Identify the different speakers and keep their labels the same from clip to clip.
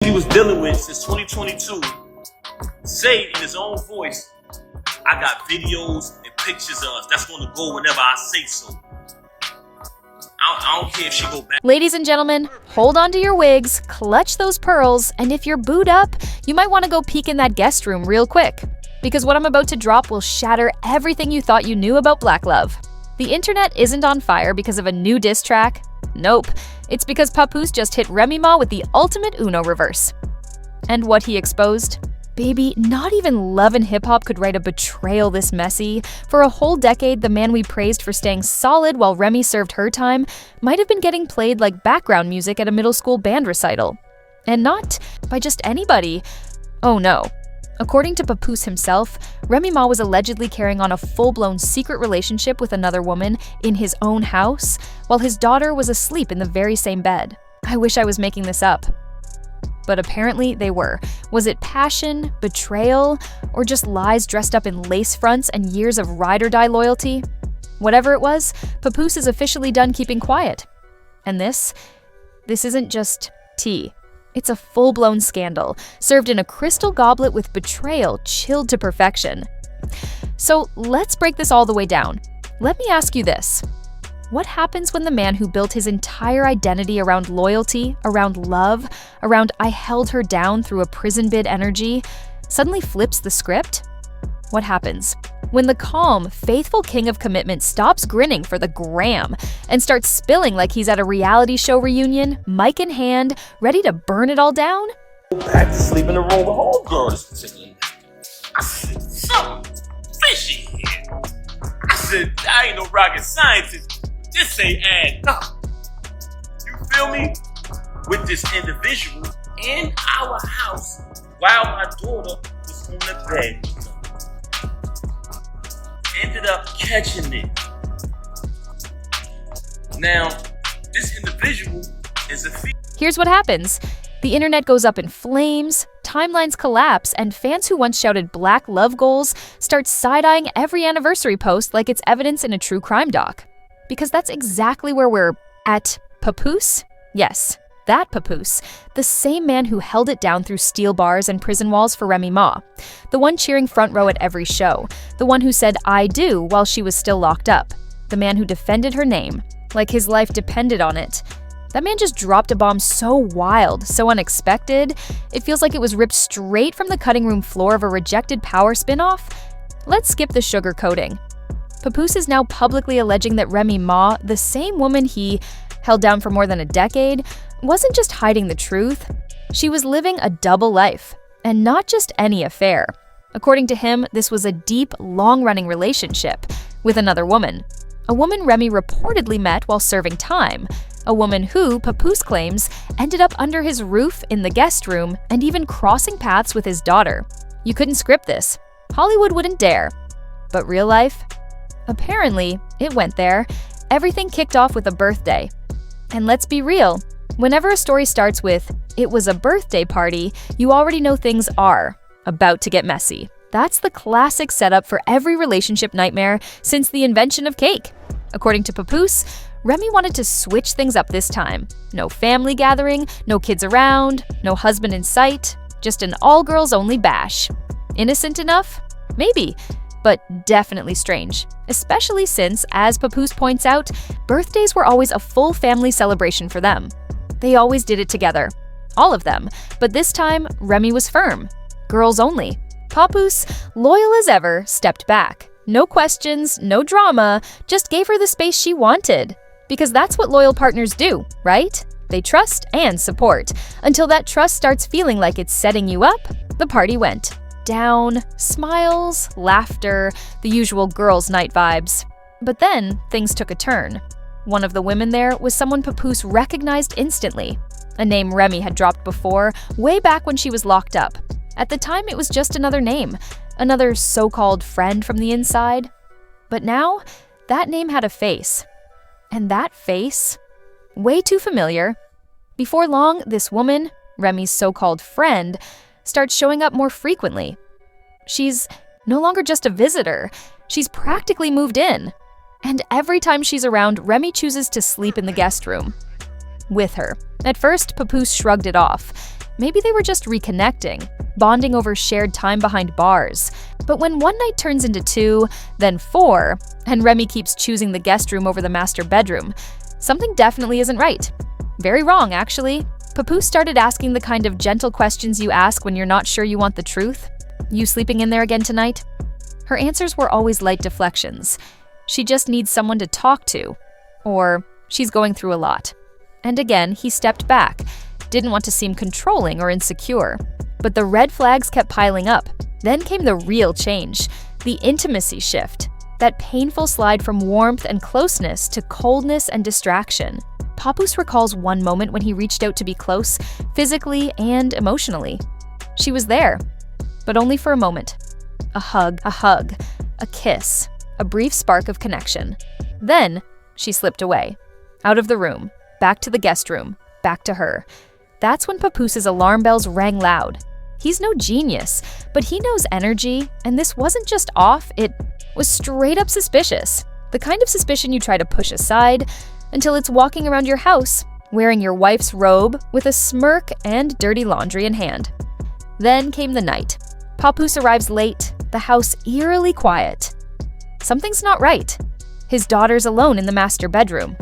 Speaker 1: he was dealing with since 2022, say in his own voice, I got videos and pictures of us. That's going to go whenever I say so. I don't care if she go back.
Speaker 2: Ladies and gentlemen, hold on to your wigs, clutch those pearls, and if you're booed up, you might want to go peek in that guest room real quick. Because what I'm about to drop will shatter everything you thought you knew about Black Love. The internet isn't on fire because of a new diss track. Nope, it's because Papoose just hit Remy Ma with the ultimate Uno reverse. And what he exposed? Baby, not even Love and Hip Hop could write a betrayal this messy. For a whole decade, the man we praised for staying solid while Remy served her time might have been getting played like background music at a middle school band recital. And not by just anybody. Oh no. According to Papoose himself, Remy Ma was allegedly carrying on a full-blown secret relationship with another woman in his own house, while his daughter was asleep in the very same bed. I wish I was making this up. But apparently they were. Was it passion, betrayal, or just lies dressed up in lace fronts and years of ride-or-die loyalty? Whatever it was, Papoose is officially done keeping quiet. And this isn't just tea. It's a full-blown scandal, served in a crystal goblet with betrayal chilled to perfection. So let's break this all the way down. Let me ask you this. What happens when the man who built his entire identity around loyalty, around love, around I held her down through a prison bid energy, suddenly flips the script? What happens when the calm, faithful king of commitment stops grinning for the gram and starts spilling like he's at a reality show reunion, mic in hand, ready to burn it all down?
Speaker 1: Back to sleep in the room with homegirl this particular night. I said, something fishy here. I said, I ain't no rocket scientist. This ain't adding up. You feel me? With this individual in our house while my daughter was on the bed. Ended up catching it. Now, this individual is a female.
Speaker 2: Here's what happens. The internet goes up in flames, timelines collapse, and fans who once shouted Black Love goals start side-eyeing every anniversary post like it's evidence in a true crime doc. Because that's exactly where we're at. Papoose? Yes, that Papoose. The same man who held it down through steel bars and prison walls for Remy Ma. The one cheering front row at every show. The one who said I do while she was still locked up. The man who defended her name, like his life depended on it. That man just dropped a bomb so wild, so unexpected, it feels like it was ripped straight from the cutting room floor of a rejected Power spinoff. Let's skip the sugar coating. Papoose is now publicly alleging that Remy Ma, the same woman he held down for more than a decade, wasn't just hiding the truth. She was living a double life, and not just any affair. According to him, this was a deep, long-running relationship with another woman. A woman Remy reportedly met while serving time. A woman who, Papoose claims, ended up under his roof in the guest room and even crossing paths with his daughter. You couldn't script this. Hollywood wouldn't dare. But real life? Apparently, it went there. Everything kicked off with a birthday. And let's be real, whenever a story starts with, "It was a birthday party," you already know things are about to get messy. That's the classic setup for every relationship nightmare since the invention of cake. According to Papoose, Remy wanted to switch things up this time. No family gathering, no kids around, no husband in sight, just an all-girls-only bash. Innocent enough? Maybe. But definitely strange, especially since, as Papoose points out, birthdays were always a full family celebration for them. They always did it together. All of them. But this time, Remy was firm. Girls only. Papoose, loyal as ever, stepped back. No questions, no drama, just gave her the space she wanted. Because that's what loyal partners do, right? They trust and support. Until that trust starts feeling like it's setting you up, the party went down, smiles, laughter, the usual girls' night vibes. But then, things took a turn. One of the women there was someone Papoose recognized instantly. A name Remy had dropped before, way back when she was locked up. At the time, it was just another name, another so-called friend from the inside. But now, that name had a face. And that face? Way too familiar. Before long, this woman, Remy's so-called friend, starts showing up more frequently. She's no longer just a visitor. She's practically moved in. And every time she's around, Remy chooses to sleep in the guest room with her. At first, Papoose shrugged it off. Maybe they were just reconnecting, bonding over shared time behind bars. But when one night turns into 2, then 4, and Remy keeps choosing the guest room over the master bedroom, something definitely isn't right. Very wrong, actually. Papoose started asking the kind of gentle questions you ask when you're not sure you want the truth. You sleeping in there again tonight? Her answers were always light deflections. She just needs someone to talk to. Or she's going through a lot. And again, he stepped back. Didn't want to seem controlling or insecure. But the red flags kept piling up. Then came the real change, the intimacy shift. That painful slide from warmth and closeness to coldness and distraction. Papoose recalls one moment when he reached out to be close, physically and emotionally. She was there, but only for a moment. A hug, a kiss, a brief spark of connection. Then, she slipped away. Out of the room, back to the guest room, back to her. That's when Papoose's alarm bells rang loud. He's no genius, but he knows energy, and this wasn't just off, it was straight up suspicious. The kind of suspicion you try to push aside until it's walking around your house, wearing your wife's robe with a smirk and dirty laundry in hand. Then came the night. Papoose arrives late, the house eerily quiet. Something's not right. His daughter's alone in the master bedroom.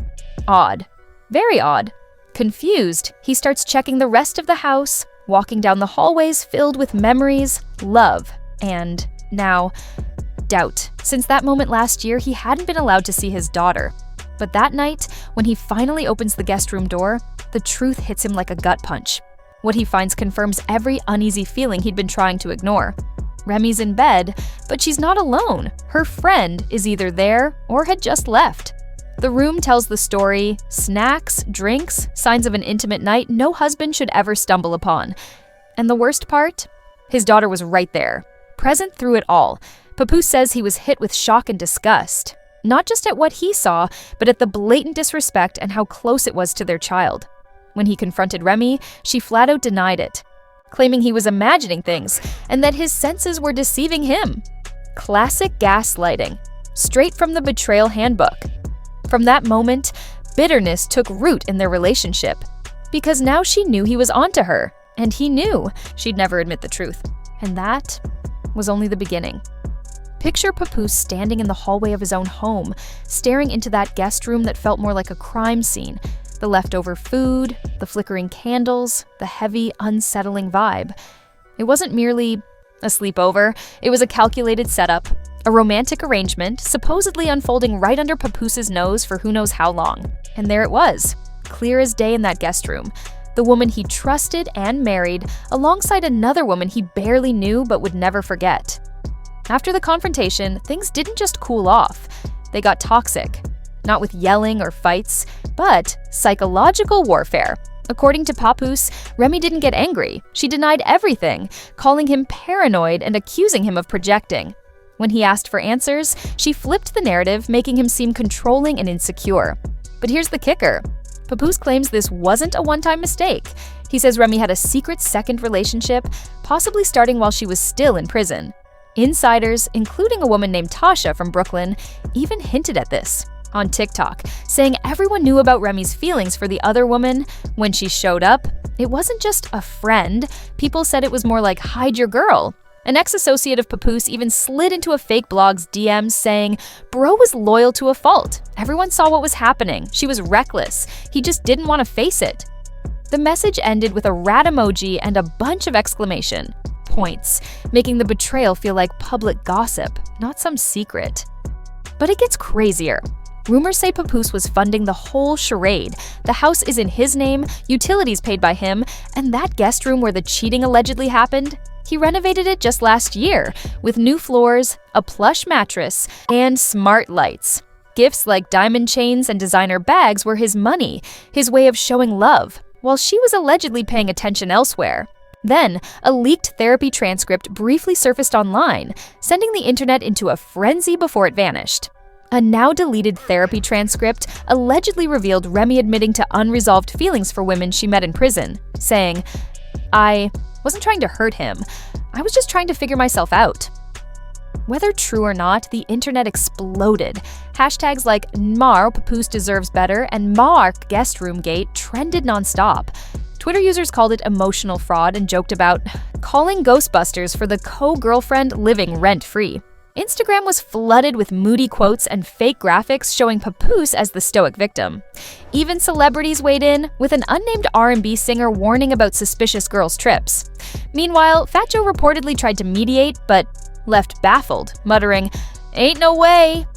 Speaker 2: Odd. Very odd. Confused, he starts checking the rest of the house, walking down the hallways filled with memories, love, and, now, doubt. Since that moment last year, he hadn't been allowed to see his daughter. But that night, when he finally opens the guest room door, the truth hits him like a gut punch. What he finds confirms every uneasy feeling he'd been trying to ignore. Remy's in bed, but she's not alone. Her friend is either there or had just left. The room tells the story, snacks, drinks, signs of an intimate night no husband should ever stumble upon. And the worst part? His daughter was right there, present through it all. Papoose says he was hit with shock and disgust. Not just at what he saw, but at the blatant disrespect and how close it was to their child. When he confronted Remy, she flat out denied it, claiming he was imagining things and that his senses were deceiving him. Classic gaslighting, straight from the betrayal handbook. From that moment, bitterness took root in their relationship, because now she knew he was onto her, and he knew she'd never admit the truth. And that was only the beginning. Picture Papoose standing in the hallway of his own home, staring into that guest room that felt more like a crime scene. The leftover food, the flickering candles, the heavy, unsettling vibe. It wasn't merely a sleepover, it was a calculated setup, a romantic arrangement, supposedly unfolding right under Papoose's nose for who knows how long. And there it was, clear as day in that guest room. The woman he trusted and married, alongside another woman he barely knew but would never forget. After the confrontation, things didn't just cool off. They got toxic. Not with yelling or fights, but psychological warfare. According to Papoose, Remy didn't get angry. She denied everything, calling him paranoid and accusing him of projecting. When he asked for answers, she flipped the narrative, making him seem controlling and insecure. But here's the kicker. Papoose claims this wasn't a one-time mistake. He says Remy had a secret second relationship, possibly starting while she was still in prison. Insiders, including a woman named Tasha from Brooklyn, even hinted at this on TikTok, saying everyone knew about Remy's feelings for the other woman. When she showed up, it wasn't just a friend. People said it was more like, hide your girl. An ex-associate of Papoose even slid into a fake blog's DMs saying, bro was loyal to a fault. Everyone saw what was happening. She was reckless. He just didn't want to face it. The message ended with a rat emoji and a bunch of exclamation points, making the betrayal feel like public gossip, not some secret. But it gets crazier. Rumors say Papoose was funding the whole charade. The house is in his name, utilities paid by him, and that guest room where the cheating allegedly happened, he renovated it just last year, with new floors, a plush mattress, and smart lights. Gifts like diamond chains and designer bags were his money, his way of showing love, while she was allegedly paying attention elsewhere. Then, a leaked therapy transcript briefly surfaced online, sending the internet into a frenzy before it vanished. A now-deleted therapy transcript allegedly revealed Remy admitting to unresolved feelings for women she met in prison, saying, I wasn't trying to hurt him, I was just trying to figure myself out. Whether true or not, the internet exploded. Hashtags like Mar Papoose deserves better and Mark guest room gate trended nonstop. Twitter users called it emotional fraud and joked about calling Ghostbusters for the co-girlfriend living rent-free. Instagram was flooded with moody quotes and fake graphics showing Papoose as the stoic victim. Even celebrities weighed in, with an unnamed R&B singer warning about suspicious girls' trips. Meanwhile, Fat Joe reportedly tried to mediate, but left baffled, muttering, "Ain't no way."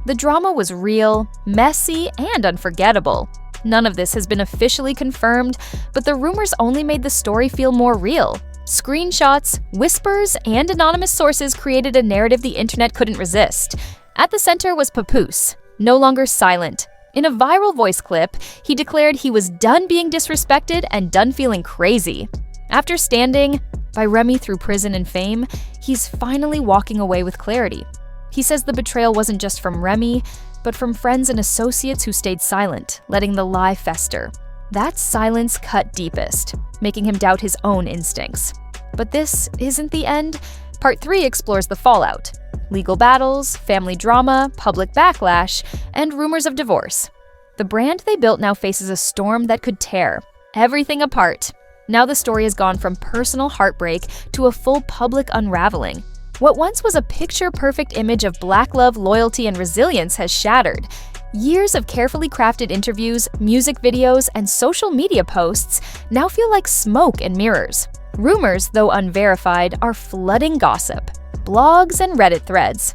Speaker 2: The drama was real, messy, and unforgettable. None of this has been officially confirmed, but the rumors only made the story feel more real. Screenshots, whispers, and anonymous sources created a narrative the internet couldn't resist. At the center was Papoose, no longer silent. In a viral voice clip, he declared he was done being disrespected and done feeling crazy. After standing by Remy through prison and fame, he's finally walking away with clarity. He says the betrayal wasn't just from Remy, but from friends and associates who stayed silent, letting the lie fester. That silence cut deepest, making him doubt his own instincts. But this isn't the end. Part 3 explores the fallout: legal battles, family drama, public backlash, and rumors of divorce. The brand they built now faces a storm that could tear everything apart. Now the story has gone from personal heartbreak to a full public unraveling. What once was a picture-perfect image of Black love, loyalty, and resilience has shattered. Years of carefully crafted interviews, music videos, and social media posts now feel like smoke and mirrors. Rumors, though unverified, are flooding gossip, blogs, and Reddit threads.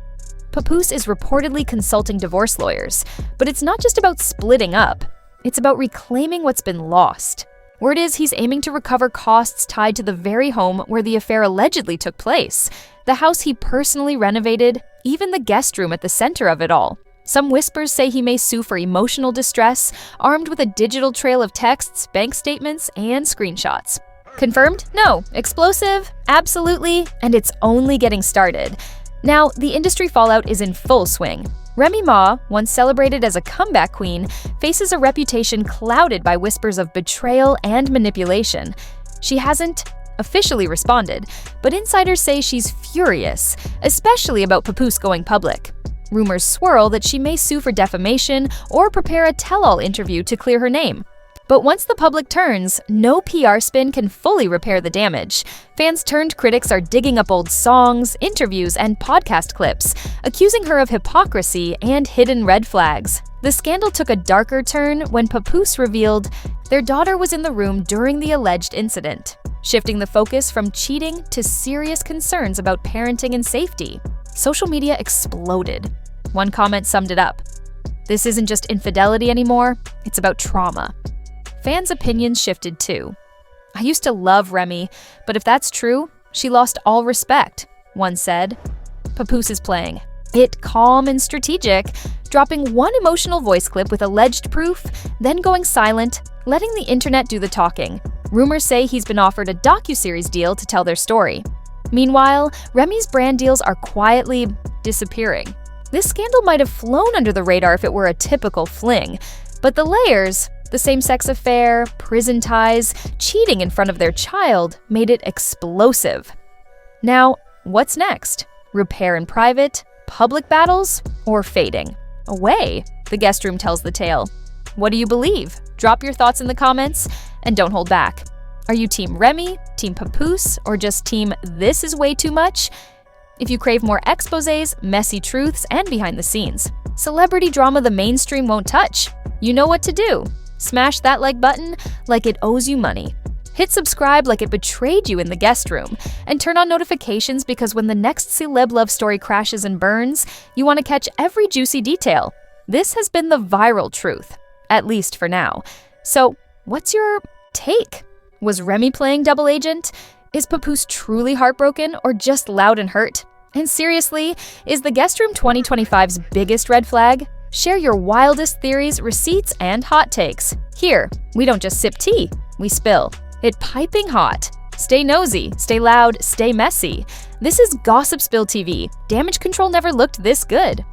Speaker 2: Papoose is reportedly consulting divorce lawyers, but it's not just about splitting up. It's about reclaiming what's been lost. Word is he's aiming to recover costs tied to the very home where the affair allegedly took place, the house he personally renovated, even the guest room at the center of it all. Some whispers say he may sue for emotional distress, armed with a digital trail of texts, bank statements, and screenshots. Confirmed? No. Explosive? Absolutely. And it's only getting started. Now, the industry fallout is in full swing. Remy Ma, once celebrated as a comeback queen, faces a reputation clouded by whispers of betrayal and manipulation. She hasn't officially responded, but insiders say she's furious, especially about Papoose going public. Rumors swirl that she may sue for defamation or prepare a tell-all interview to clear her name. But once the public turns, no PR spin can fully repair the damage. Fans turned critics are digging up old songs, interviews, and podcast clips, accusing her of hypocrisy and hidden red flags. The scandal took a darker turn when Papoose revealed their daughter was in the room during the alleged incident, shifting the focus from cheating to serious concerns about parenting and safety. Social media exploded. One comment summed it up: "This isn't just infidelity anymore, it's about trauma." Fans' opinions shifted too. "I used to love Remy, but if that's true, she lost all respect," one said. Papoose is playing it calm and strategic, dropping one emotional voice clip with alleged proof, then going silent, letting the internet do the talking. Rumors say he's been offered a docuseries deal to tell their story. Meanwhile, Remy's brand deals are quietly disappearing. This scandal might have flown under the radar if it were a typical fling, but the layers, the same-sex affair, prison ties, cheating in front of their child, made it explosive. Now, what's next? Repair in private, public battles, or fading away? The guest room tells the tale. What do you believe? Drop your thoughts in the comments, and don't hold back. Are you Team Remy, Team Papoose, or just Team "this is way too much"? If you crave more exposés, messy truths, and behind the scenes, celebrity drama the mainstream won't touch, you know what to do. Smash that like button like it owes you money. Hit subscribe like it betrayed you in the guest room, and turn on notifications because when the next celeb love story crashes and burns, you want to catch every juicy detail. This has been the viral truth, at least for now. So, what's your take? Was Remy playing double agent? Is Papoose truly heartbroken or just loud and hurt? And seriously, is the guest room 2025's biggest red flag? Share your wildest theories, receipts, and hot takes. Here, we don't just sip tea, we spill it piping hot. Stay nosy, stay loud, stay messy. This is Gossip Spill TV. Damage control never looked this good.